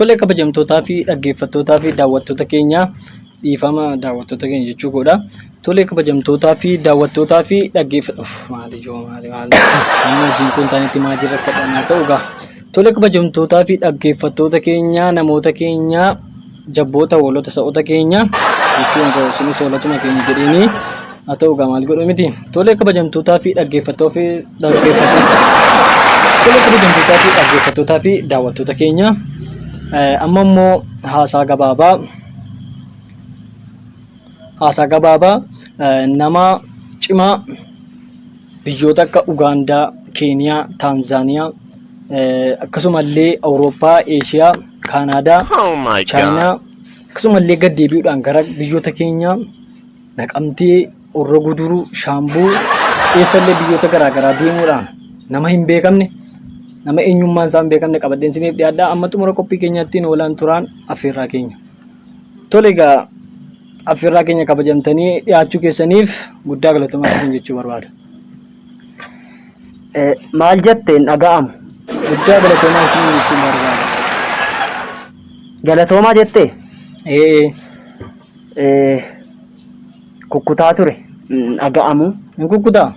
Tole kabajamtootaa fi dhaggeeffattootaa fi daawwattoota keenya dhiifama daawwattoota keenya jechuu godha. Tole kabajamtootaa fi daawwattootaa fi wajjin kun taanitti maajii rakkadhanaa ta'uudha. Tole kabajamtootaa fi dhaggeeffattoota keenya namoota keenya jabboota hoolota sa'oota keenya jechuun isinis hoolatuma keenya jedhanii haa ta'uudha maal godhu miti. Tole kabajamtootaa fi dhaggeeffattootaa fi daawwattoota keenya amma immoo haasaa gabaabaa nama cimaa biyyoota akka Ugaandaa, Keeniyaa, Taanzaaniyaa akkasumallee Awurooppaa, Eeshiyaa, Kaanaadaa, Chaayinaa akkasumallee gad deebi'uudhaan gara biyyoota keenyaa Naqamtee, Horroo Guduruu, Shaambuu eessallee biyyoota garaagaraa deemuudhaan nama hin beekamne nama eenyummaan isaa hin beekamne qabadheen isiniif dhiyaadhaa. Amma xumura qophii keenyattiin oolan turaan affeerraa keenya. Tole egaa affeerraa keenya kabajamtanii dhiyaachuu keessaniif guddaa galatomaa isin jechuu barbaada. Maal jetteen dhaga'amu? Guddaa galatomaa isin jechuu barbaada. Galatoomaa jettee? Kukkutaa ture dhaga'amu. Hin kukkutaa?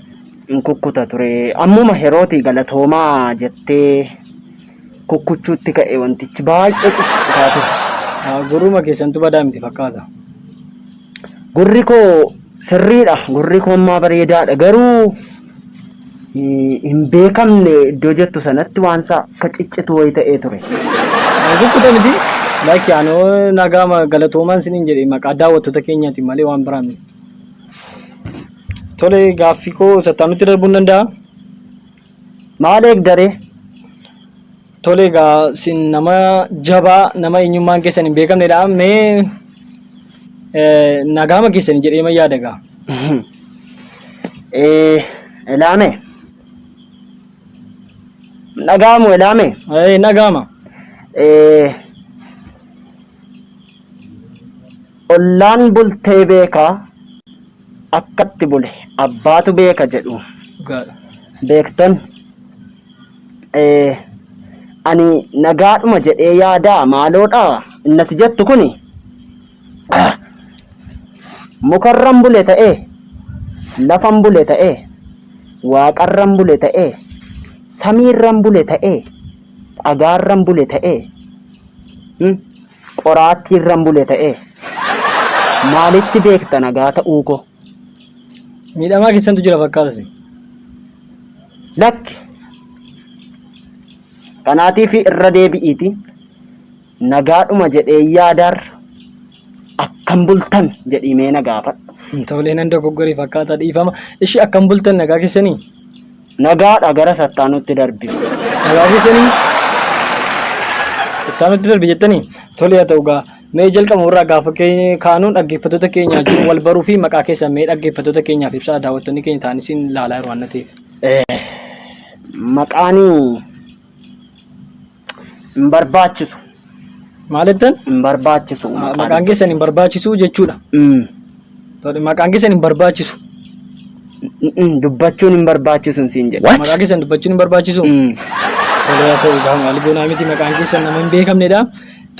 Hin kukkuta ture. Ammuma herooti galatoomaa jettee kukkuchuutti ka'e wantichi baay'ee ciccitaa ture. Gurruma keessantu badaa miti fakkaata. Gurri koo sirriidha. Gurri koo ammaa bareedaadha. Garuu hin beekamne iddoo jettu sanatti waan isaa akka ciccitu wayii ta'ee ture. Kukkuta miti? Laakki anoo nagaa galatoomaan isiniin jedhe maqaa daawwattoota keenyaatiin malee waan biraa miti. Tole gaaffii koo sattaan nutti darbuu ni danda'a? Maal eegdaree? Tole egaa isin nama jabaa nama eenyummaan keessan hin beekamnedha. Mee nagaama keessan jedhee ma yaada egaa? Elaame? Nagaamu elaame? Nagaama. Ollaan bultee beekaa akkatti bule abbaatu beeka jedhu beektan. Ani nagaadhuma jedhee yaadaa maaloodha innati jettu kuni mukarran bule ta'ee lafan bule ta'ee waaqarran bule ta'ee samiirran bule ta'ee dhagaarran bule ta'ee qoraattiirran bule ta'ee maalitti beekta nagaa ta'uu koo? Miidhamaa keessantu jira fakkaata. Lakki kanaatiif irra deebi'iiti nagaadhuma jedhee yaadaar akkam bultan jedhimee nagaafadha. Tolee nan dogoggorii fakkaata dhiifama. Ishii akkam bultan nagaa keessanii? Nagaadha gara sattaanutti darbi. Nagaa keessanii? Sattaanutti darbi jettanii? Tolee haa ta'u gaa. Mee jalqaba irraa gaafa kaanuun dhaggeeffattoota keenya wajjin wal baruu fi maqaa keessan mee dhaggeeffattoota keenyaaf ibsaa daawwattoonni keenya ta'an isin ilaalaa jiru waan ta'eef. Maqaanii hin barbaachisu. Maal jettan? Hin barbaachisu. Maqaan keessan hin barbaachisu jechuudha. Maqaan keessan hin barbaachisu. Dubbachuun hin barbaachisu siin jedha. Maqaa keessan dubbachuun hin barbaachisu. Tolee haa ta'u gaa maal goonaa miti maqaan keessan nama hin beekamnedha.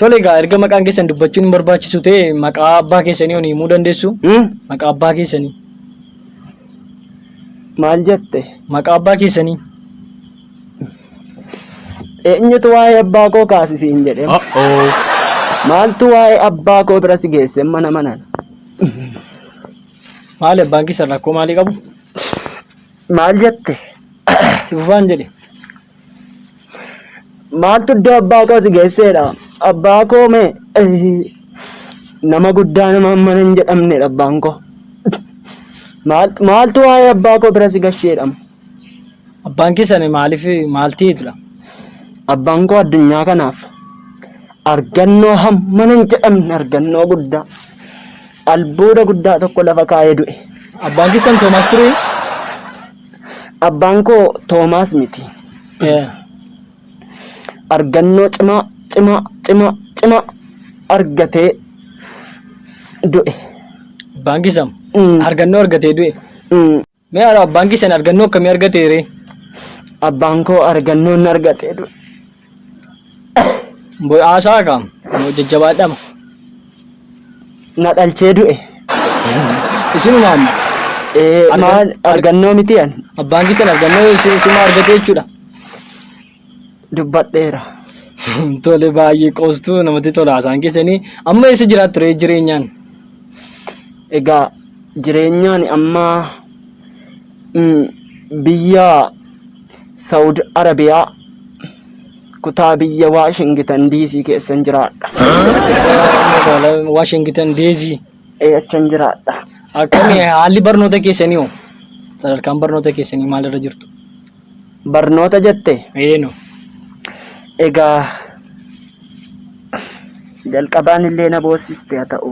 Tole egaa erga maqaan keessan dubbachuun hin barbaachisu ta'e maqaa abbaa keessanii himuu dandeessu? Maqaa abbaa keessanii. Maal jette? Maqaa abbaa keessanii. Eenyutu waa'ee abbaa koo kaasisiin jedhe? Maaltu waa'ee abbaa koo bira si geesse mana manaan? Maali abbaan keessan rakkoo maalii qabu? Maal jette? Tifufaan jedhe. Maaltu iddoo abbaa koo si geesseedha? Abbaa koo mee nama guddaa nama mana hin jedhamne abbaan koo. Maaltu waa'ee abbaa koo bira si gasheedha? Abbaan keessan maaliif maal ta'eetudha? Abbaan koo addunyaa kanaaf argannoo hammana hin jedhamne argannoo guddaa albuuda guddaa tokko lafa kaa'ee du'e. Abbaan keessan Toomaas ture? Abbaan koo Toomaas miti. Argannoo cimaa argatee du'e. Abbaan keessan argannoo argatee du'e. Mee abbaan keessan argannoo akkamii argatee ree? Abbaan koo argannoo argatee du'e. Boy aasaa kam? Jajjabaadhama. Na dhalchee du'e. Isinumaan Maal argannoo miti an abbaan keessan argannoo isuma argate jechuudha. dubbadheera. Tole baay'ee qoostuu namatti tola haasaan keessanii. Amma eessa jiraattu ree jireenyaan? Egaa jireenyaan amma biyya Saudi Arabiyaa kutaa biyya Washington DC keessan jiraadha. Washington DC. Achan jiraadha. Akkami haalli barnoota keessanii hoo? Sadarkaan barnoota keessanii maalirra jirtu? Barnoota jette? Eeno. Egaa jalqabaan illee na boossiste haa ta'u.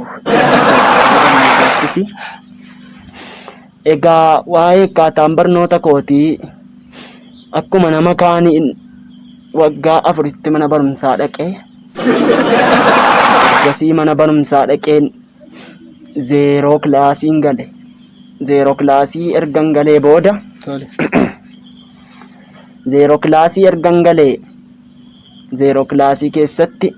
Egaa waa'ee akkaataan barnoota kootii akkuma nama kaanii waggaa 4 mana barumsaa dhaqee gasii mana barumsaa dhaqeen 0 kilaasiin gale. 0 kilaasii ergan galee booda Tole. 0 kilaasii ergan galee 0 kilaasii keessatti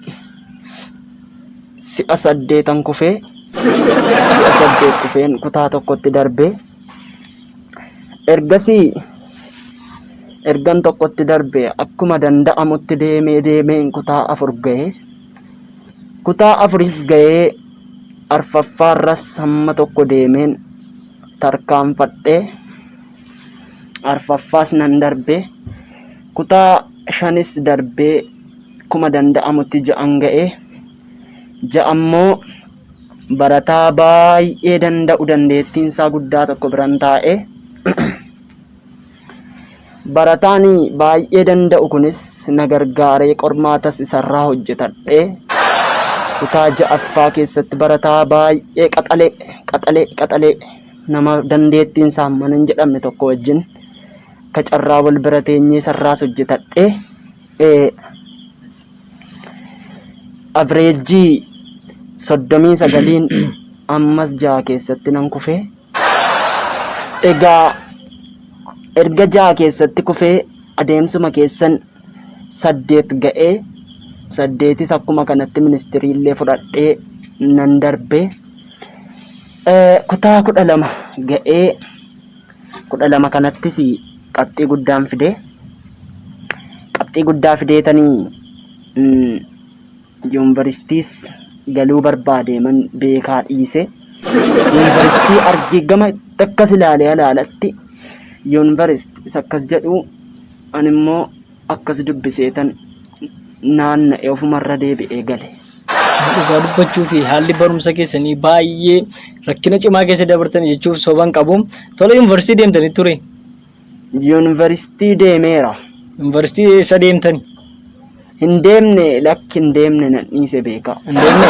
si'a 8 kufee si'a 8 kufeen kutaa tokkotti darbee ergasii ergan tokkotti darbee akkuma danda'amutti deemeen kutaa 4 ga'ee kutaa 4 ga'ee arfaffaarras hamma tokko deemeen tarkaanfadhee arfaffaas nan darbee kutaa 5 darbee akkuma danda'amutti 6 ga'ee 6 ammoo barataa baay'ee danda'u dandeettiin isaa guddaa tokko biran taa'ee barataan baay'ee danda'u kunis na gargaaree qormaatas isarraa hojjetadhee kutaa 6ffaa keessatti barataa baay'ee qaxalee nama dandeettiin isaa mana hin jedhamne tokko wajjin kacarraa wal bira teenyee sarraas hojjetadhee avreejii 39 ammas 6 keessatti nan kufee. Egaa erga 6 keessatti kufee adeemsuma keessan 8 ga'ee 8 akkuma kanatti ministiriillee fudhadhee nan darbee kutaa 12 ga'ee 12 kanattis qabxii guddaan fidee qabxii guddaa fideetanii yuunivarsiitiis galuu barbaade man beekaa dhiise yuunivarsiitii argiigama akkas ilaalee alaalatti yuunivarsiitii akkas jedhu animmoo akkas dubbiseetan naanna'ee ofumarra deebi'ee gale. Dhugaa dubbachuu fi haalli barumsa keessanii baay'ee rakkina cimaa keessa dabartan jechuuf soban qabu. Tola yuunivarsiitii deemtanii ture? Yuunivarsiitii deemeera. Yuunivarsiitii eessa deemtani? Hin deemne lakki hin deemne nan dhiise beekaa. Hin deemne?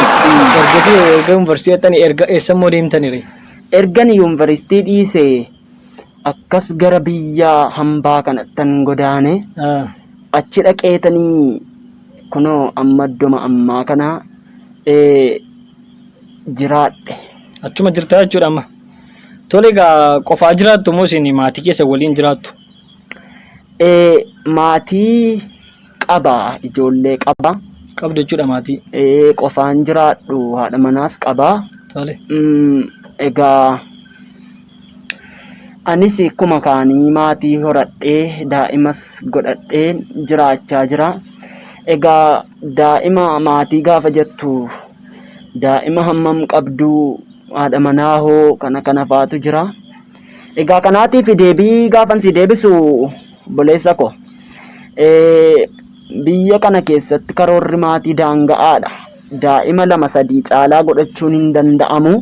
Ergasii erga yuunivarsiitii dhaqxanii erga eessa immoo deemtani? Ergan yuunivarsiitii dhiise akkas gara biyya hambaa kanattan godaane achi dhaqeetanii kunoo amma iddoma ammaa kana jiraadhe. Achuma jirtaa jechuudha amma. Tole egaa qofaa jiraattu moo isin maatii keessa waliin jiraattu? Maatii qaba, ijoollee qaba. Qabdu jechuudha maatii. Qofaan jiraadhu, haadha manaas qaba. Tole. Egaa anis akkuma kaanii maatii horadhee daa'imas godhadhee jiraachaa jira. Egaa daa'ima maatii gaafa jettu daa'ima hammam qabdu haadha manaa hoo kana faatu jira. Egaa kanaatiif deebii gaafan si deebisu boleessa ko biyya kana keessatti karoorri maatii daanga'aadha. Daa'ima 2-3 caalaa godhachuun hin danda'amu.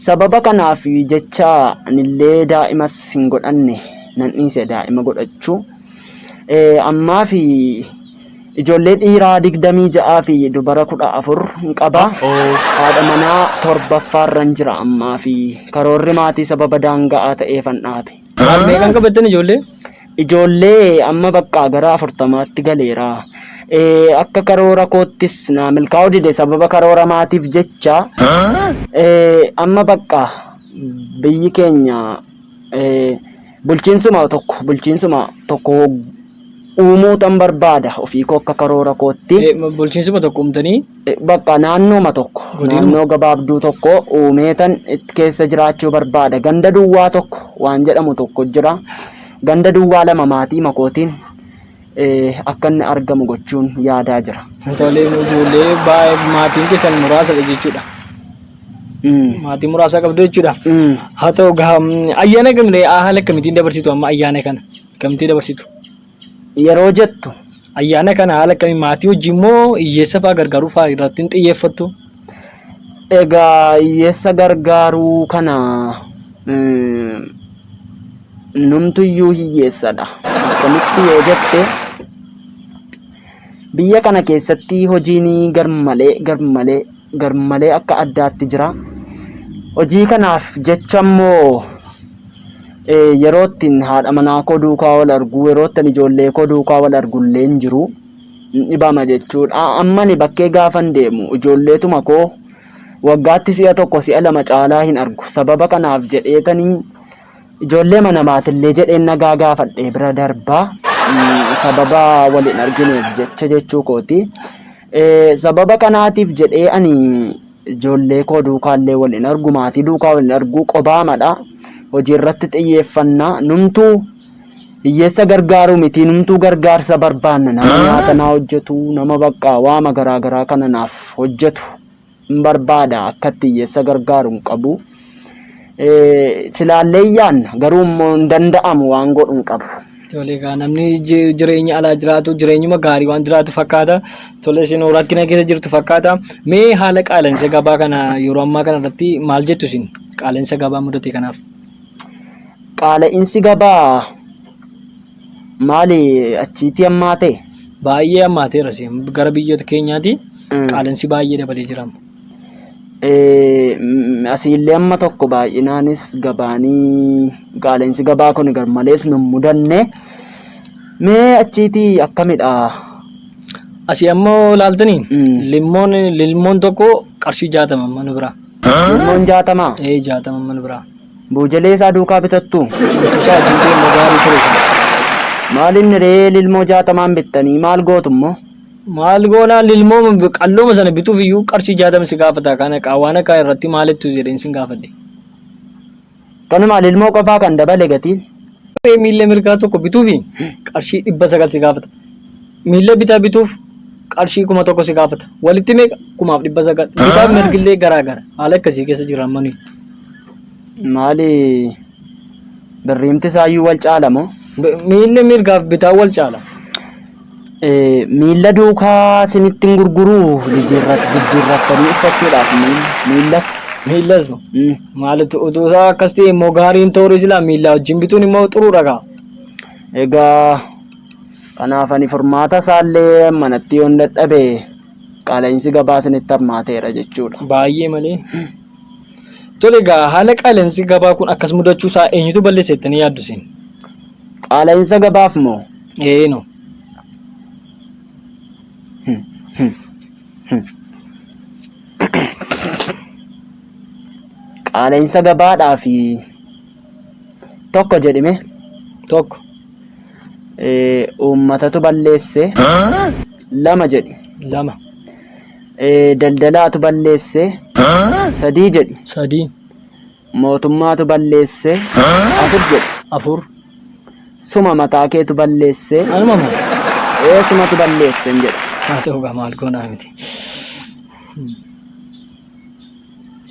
Sababa kanaaf jecha anillee daa'imas hin godhanne nan dhiise daa'ima godhachuu. Ammaa fi ijoollee dhiiraa 26 fi dubara 14 qaba. Haadha manaa 7ffaarran jira ammaa fi karoorri maatii sababa daanga'aa ta'eefan dhaabe. Meeqan qabattan ijoollee? Ijoollee amma bakka gara 40tti galeera. Akka karoora koottis na milkaa'uu dide sababa karoora maatiif jecha amma bakka biyyi keenya bulchiinsuma tokko uumuutan barbaada ofii koo akka karoora kootti. Bulchiinsuma tokko uumtanii Bakka naannooma tokko Godinuma. naannoo gabaabduu tokko uumeetan itti keessa jiraachuu barbaada. Ganda duwwaa tokko waan jedhamu tokko jira. Ganda duwwaa lama maatii makootiin akka inni argamu gochuun yaadaa jira. tolee ijoollee maatiin keessan muraasadha jechuudha. Maatii muraasa qabdu jechuudha. Haa ta'u ayyaana gamlee haala akkamitiin dabarsitu amma ayyaana kana akkamitti dabarsitu? Yeroo jettu Ayyaana kana haala akkamii maatii wajjin moo hiyyeessa fa'aa gargaaruu fa'aa irratti hin xiyyeeffattu? egaa hiyyeessa gargaaruu kana numtuyyuu hiyyeessadha. Akkamitti yoo jette biyya kana keessatti hojiin garmalee akka addaatti jira. Hojii kanaaf jecha immoo yeroo ittiin haadha manaa koo duukaa wal argu, yeroo ittiin ijoollee koo duukaa wal argullee hin jiru. Dhibama jechuudha. Ammani bakkee gaafan deemu ijoolleetuma koo waggaatti si'a tokko si'a lama caalaa hin argu. Sababa kanaaf jedheetanii ijoollee mana maatillee jedheen nagaa gaafadhee bira darbaa. Sababa waliin argineef jecha jechuu kooti. Sababa kanaatiif jedhee ani ijoollee koo duukaallee waliin argu, maatii duukaa waliin argu qobaamadha. Hojii irratti xiyyeeffannaa. Numtuu hiyyeessa gargaaruu miti, numtuu gargaarsa barbaanna. Nama nyaata naa hojjetu, nama bakka waama garaagaraa kana naaf hojjetu hin barbaada. Akkatti hiyyeessa gargaaru hin qabu. Silaallee yaanna garuu immoo hin danda'amu waan godhu hin qabu. Tolee kaa namni jireenya alaa jiraatu jireenyuma gaarii waan jiraatu fakkaata. Tolee isin rakkina keessa jirtu fakkaata. Mee haala qaala'insa gabaa kana yeroo ammaa kana irratti maal jettu isin? Qaala'insa gabaa mudate kanaaf. Qaala'insi gabaa maali achiitii ammaa ta'e? Baay'ee ammaateera gara biyyoota keenyaati. Qaala'insi baay'ee dabalee jira. Asiillee amma tokko baay'inaanis gabaanii qaala'insi gabaa kun garmalees nu mudanne. Mee achiitii akkamidha? Asii ammoo laaltanii lilmoon tokko qarshii 60 mana biraa. Lilmoon 60? 60 mana biraa. Buujalee isaa duukaa bitattu? Tusaa jintee magaarii ture. Maalinni ree lilmoo 60 bittanii maal gootummoo? Maal goonaa lilmoo qallooma sana bituuf iyyuu qarshii 60 si gaafata. Kana qaawwan akka irratti maalittu jedheen sin gaafadhe. Kanuma lilmoo qofaa kan dabale gatiin? Miilla mirgaa tokko bituufi qarshii 900 si gaafata. Miilla bitaa bituuf qarshii 1000 si gaafata. Walitti meeqa 1900. Bitaaf mirgillee garaagara. Haala akkasii keessa jiran manii. Maali birriimti isaayyuu wal caala moo? Miilla mirgaaf bitaa wal caala. Miilla duukaa sinittiin gurguruu jijjiirrattanii uffachuudhaaf miillas maalitu utuu isaa akkas ta'e immoo gaariin ta'uu silaa miilla wajjin bituun immoo xuruudha gaa. Egaa kanaaf ani furmaata isaallee manatti yoon dadhabe qaala'insi gabaa sinitti hammaateera jechuudha. Baay'ee malee. Tole egaa haala qaala'insi gabaa kun akkas mudachuu isaa eenyutu balleessa jettanii yaaddu isin? Qaala'insa gabaaf moo? No. Qaala'insa gabaadhaaf tokko jedhime. Tokko. Uummatatu balleesse. Lama jedhi. Lama. Daldalaatu balleesse. Sadii jedhi. Sadii. Mootummaatu balleesse. Afur jedhi. Afur. Suma mataa keetu balleesse. Anuma moo? Sumatu balleesse hin jedha. Haa ta'u gaa maal goonaa miti.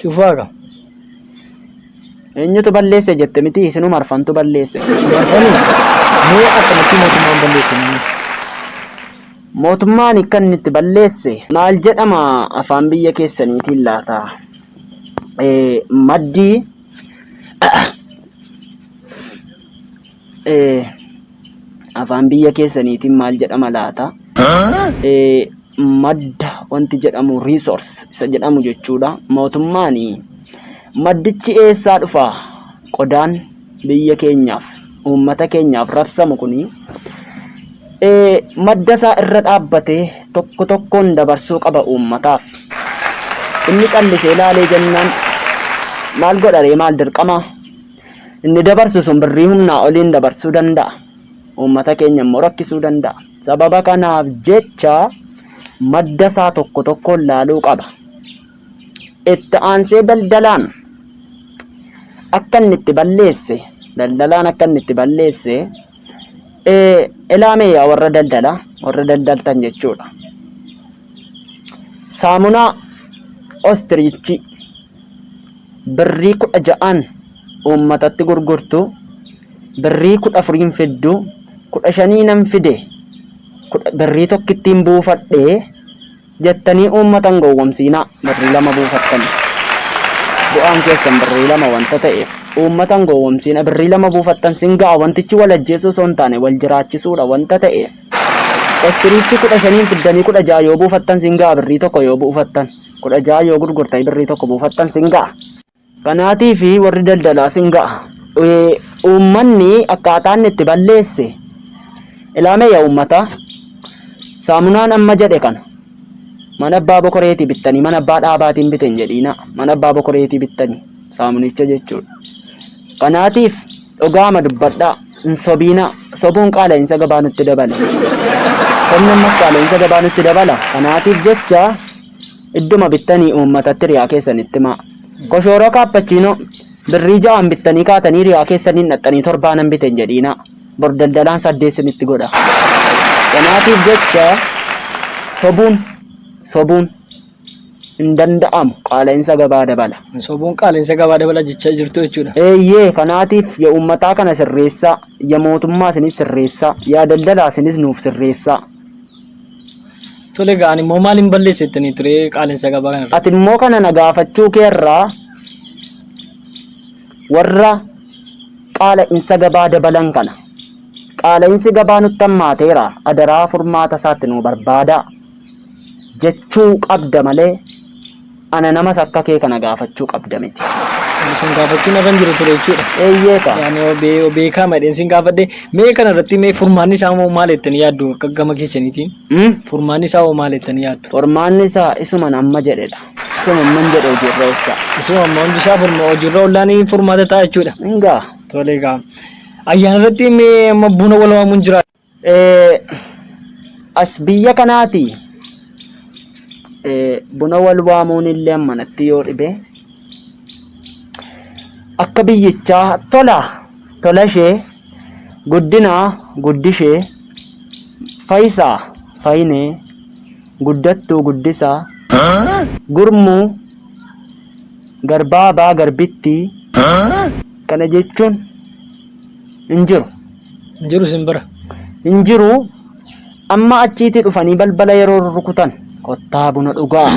Cufaa gaa. Eenyutu balleesse jette miti isinuu marfantu balleesse. Marfanii mee akkanatti mootummaan balleesse namni? Mootummaan akka inni itti balleesse maal jedhama afaan biyya keessaniitiin laata? Maddii afaan biyya keessaniitiin maal jedhama laata? Madda wanti jedhamu resource isa jedhamu jechuudha. Mootummaan maddichi eessaa dhufa? Qodaan biyya keenyaaf uummata keenyaaf rabsamu kuni madda isaa irra dhaabbatee tokko tokkoon dabarsuu qaba uummataaf. Inni callisee ilaalee jennaan maal godharee maal dirqama? Inni dabarsu sun birrii humnaa oliin dabarsuu danda'a. uummata keenya immoo rakkisuu danda'a. Sababa kanaaf jecha madda isaa tokko tokkoon laaluu qaba. Itti aansee daldalaan akka inni itti balleesse, daldalaan akka inni itti balleesse ilaamee yaa warra daldalaa, warra daldaltan jechuudha. Saamunaa Oostiriichi birrii 16 uummatatti gurgurtu, birrii 14 fiddu, 15 nan fide, birrii tokkittiin buufadhee jettanii uummatan gowwomsiinaa. Birrii 2 buufattan, bu'aan keessan birrii 2 wanta ta'eef uummatan gowwomsiina. Birrii 2 buufattan sin ga'a. Wantichi wal ajjeesuu osoo hin taane wal jiraachisuudha wanta ta'eef. Oostiriichi 15 fiddanii 16 yoo buufattan sin ga'a. Birrii 1 yoo buufattan, 16 yoo gurgurtanii birrii 1 buufattan sin ga'a. Kanaatiif warri daldalaa sin ga'a. Uummanni akkaataan itti balleesse ilaamee yaa uummata. Saamunaan amma jedhe kana mana abbaa bokoreetii bittanii mana abbaa dhaabaatiin biten jedhiina. Mana abbaa bokoreetii bittanii saamunicha jechuudha. Kanaatiif dhugaama dubbadhaa, hin sobiina. Sobuun qaala'insa gabaa nutti dabala. Sobni ammas qaala'insa gabaa nutti dabala. Kanaatiif jecha idduma bittanii uummatatti riyaa keessanitti himaa. Koshooroo kaappachiinoo birrii 6 bittanii kaatanii riyaa keessaniin dhaxxanii 7 biten jedhiina. Bor daldalaan 8 isinitti godha. Kanaatiif jecha sobuun hin danda'amu. Qaala'insa gabaa dabala. Sobuun qaala'insa gabaa dabala jechaa jirtu jechuudha. Eeyyee, kanaatiif yaa uummataa kana sirreessaa, yaa mootummaa isinis sirreessaa, yaa daldalaa isinis nuuf sirreessaa. Tole ga'an immoo maal hin balleessettanii ture qaala'insa gabaa kana? Ati immoo kana na gaafachuu keerraa warra qaala'insa gabaa dabalan kana. Qaala'insi gabaa nutti hammaateera, adaraa furmaata isaatti nu barbaada jechuu qabda malee ana namas akka kee kana gaafachuu qabda miti. Isin gaafachuu na kan jiru ture jechuudha. Eeyyee ta'a. Yaani beekaa madheen isin gaafadhe mee kana irratti mee furmaanni isaa moo maal jettanii yaaddu akka gama keessaniitiin? Furmaanni isaa moo maal jettanii yaaddu? Furmaanni isaa isuma amma jedhedha. Isuma amma jedhe hojiirra oolcha. Isuma amma hundi isaa hojiirra oollaanii furmaata ta'a jechuudha. Egaa. Tole egaa. Ayyaana irratti mee amma buna wal waamuun jira? As biyya kanaati buna wal waamuun illee ammanatti yoo dhibe akka biyyichaa tola ishee, guddinaa guddishee, faayisaa faayinee, guddattuu guddisaa, gurmuu garbaabaa garbittii kana jechuun hin jiru simbira hin jiru. Amma achiitii dhufanii balbala yeroo rukutan kottaa buna dhugaa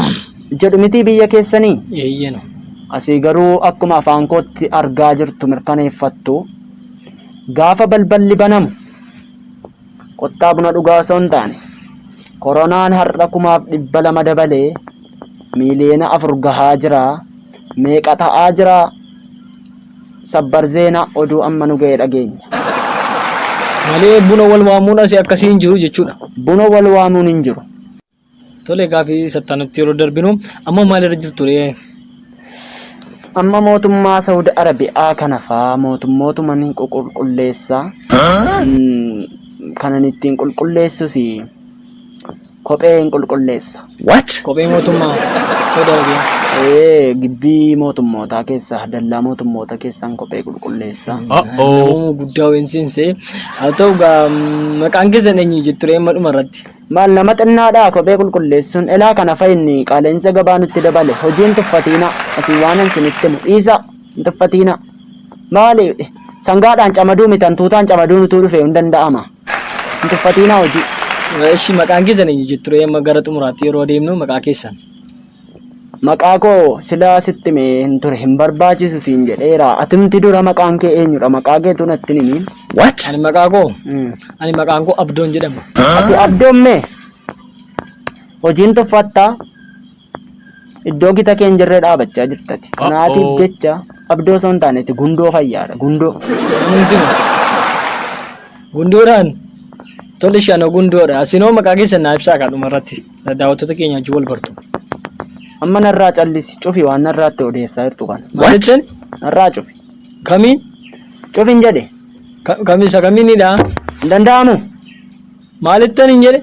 jedhu miti biyya keessanii. Eeyyeno. Asii garuu akkuma afaan kootti argaa jirtu mirkaneeffattu gaafa balballi banamu kottaa buna dhugaa osoo hin taane koronaan har'a 200,000 dabalee miiliyoona 4 gahaa jira. Meeqa ta'aa jira? Sabbar zeenaa oduu amma nu ga'ee dhageenya. Malee buna wal waamuun asii akkasii hin jiru jechuudha. Buna wal waamuun hin jiru. Tole gaafii sattanutti yeroo darbinu amma maalirra jirtu ree? Amma mootummaa Saudi Arabiyaa kana faa mootummootuma ni qulqulleessa. Kanan ittiin qulqulleessus kophee hin qulqulleessa. What? Kophee mootummaa Saudi Arabiyaa. Gibbii mootummootaa keessaa, dallaa mootummoota keessaan kophee qulqulleessa. Namoota guddaa weensiinse haa ta'u maqaan keessan eenyu jettu ree madhuma irratti? Maal nama xinnaadhaa kophee qulqulleessuun elaa kana fa'inni qaala'insa gabaa nutti dabale. Hojiin tuffatiina asii waan isinitti himu dhiisa hin tuffatiina. Maali sangaadhaan camaduu mitan tuutaan camaduu nutuu dhufe hin danda'ama. Hin tuffatiina hojii. Ishi maqaan keessan eenyu jettu ree gara xumuraatti yeroo deemnu maqaa keessan? Maqaa koo silaa sitti mee hin ture hin barbaachisu siin jedheera. Atimti dura maqaan kee eenyudha? Maqaa keetu natti himi. What? Ani maqaan koo Abdoon jedhama. Ati Abdoon mee? Hojiin tuffattaa? Iddoo gita kee hin jirre dhaabachaa jirtati. Kanaatiif jecha Abdoo osoo hin taanetti gundoo fayyaadha. Gundoo. Gundoodhaan? Tole shanoo gundoodha. Asinoo maqaa keessan naa ibsaa kan dhumarratti. Daawwattoota keenya wajjin wal bartu. Amma narraa callisi cufi waan narraatti odeessaa jirtu kana. Maal jettan? Narraa cufi. Kamiin? Cufin jedhe. Kamisa kamiinidha? Danda'amu. Maalittan hin jedhe?